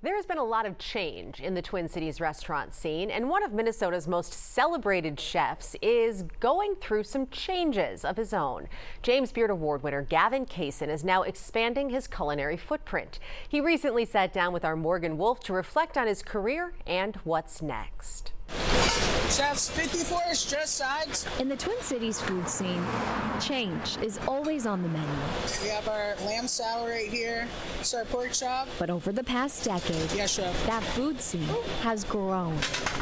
There's been a lot of change in the Twin Cities restaurant scene, and one of Minnesota's most celebrated chefs is going through some changes of his own. James Beard Award winner Gavin Kaysen is now expanding his culinary footprint. He recently sat down with our Morgan Wolf to reflect on his career and what's next. Chefs, 54 stress sides. In the Twin Cities food scene, change is always on the menu. We have our lamb salad right here. It's our pork chop. But over the past decade, Yes, chef. that food scene has grown.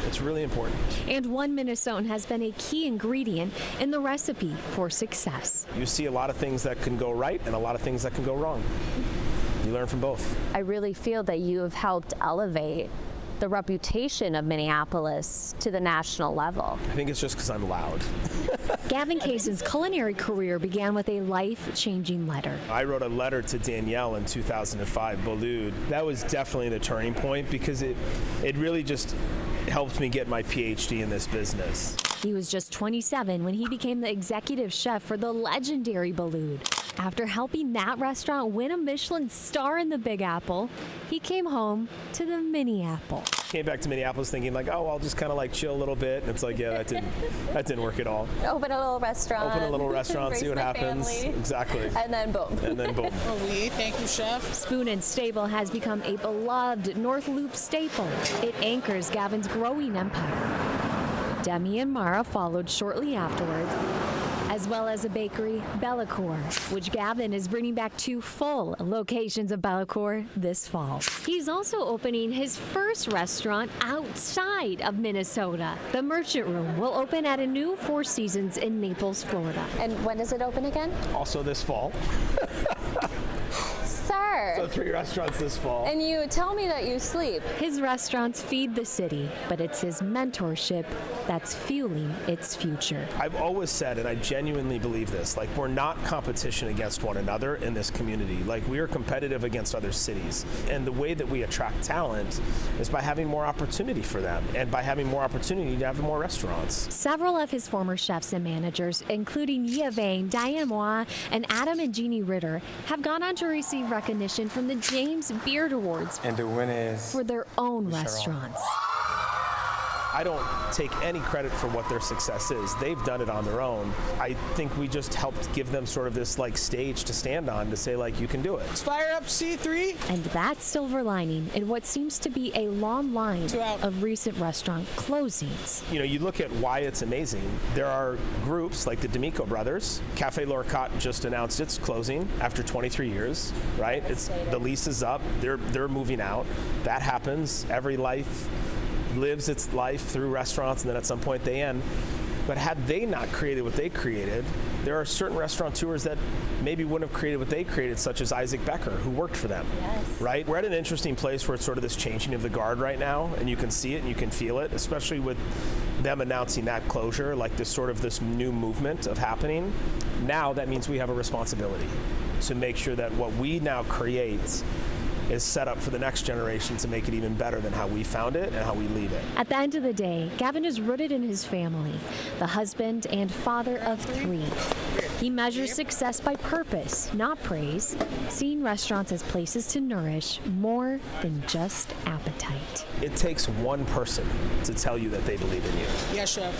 It's really important. And one Minnesotan has been a key ingredient in the recipe for success. You see a lot of things that can go right and a lot of things that can go wrong. You learn from both. I really feel that you have helped elevate the reputation of Minneapolis to the national level. I think it's just because I'm loud. Gavin Kaysen's culinary career began with a life-changing letter. I wrote a letter to Danielle in 2005, Boulud. That was definitely the turning point because it really just helped me get my PhD in this business. He was just 27 when he became the executive chef for the legendary Boulud. After helping that restaurant win a Michelin star in the Big Apple, he came home to the Mini-Apple. Came back to Minneapolis thinking like, oh, I'll just kind of like chill a little bit. And it's like, yeah, that didn't work at all. Open a little restaurant. Open a little restaurant, see what happens. Family. Exactly. And then boom. And then boom. Oh, thank you, chef. Spoon and Stable has become a beloved North Loop staple. It anchors Gavin's growing empire. Demi and Mara followed shortly afterwards, as well as a bakery, Bellacore, which Gavin is bringing back 2 full locations of Bellacore this fall. He's also opening his first restaurant outside of Minnesota. The Merchant Room will open at a new Four Seasons in Naples, Florida. And when does it open again? Also this fall. Sir. So 3 restaurants this fall. And you tell me that you sleep. His restaurants feed the city, but it's his mentorship that's fueling its future. I've always said, and I genuinely believe this, like we're not competition against one another in this community. Like we are competitive against other cities. And the way that we attract talent is by having more opportunity for them and by having more opportunity to have more restaurants. Several of his former chefs and managers, including Yia Vang, Diane Moa, and Adam and Jeannie Ritter, have gone on to receive recognition from the James Beard Awards and the winner is for their own restaurants. I don't take any credit for what their success is. They've done it on their own. I think we just helped give them sort of this like stage to stand on to say like, you can do it. Fire up C3. And that silver lining in what seems to be a long line of recent restaurant closings. You know, you look at why it's amazing. There are groups like the D'Amico brothers. Cafe Lorcat just announced its closing after 23 years, right? The lease is up. They're moving out. That happens. Every life lives its life through restaurants, and then at some point they end. But had they not created what they created, there are certain restaurateurs that maybe wouldn't have created what they created, such as Isaac Becker, who worked for them. Yes. Right? We're at an interesting place where it's sort of this changing of the guard right now, and you can see it and you can feel it, especially with them announcing that closure, like this new movement of happening. Now that means we have a responsibility to make sure that what we now create is set up for the next generation to make it even better than how we found it and how we leave it. At the end of the day, Gavin is rooted in his family, the husband and father of 3. He measures success by purpose, not praise, seeing restaurants as places to nourish more than just appetite. It takes one person to tell you that they believe in you. Yes, chef.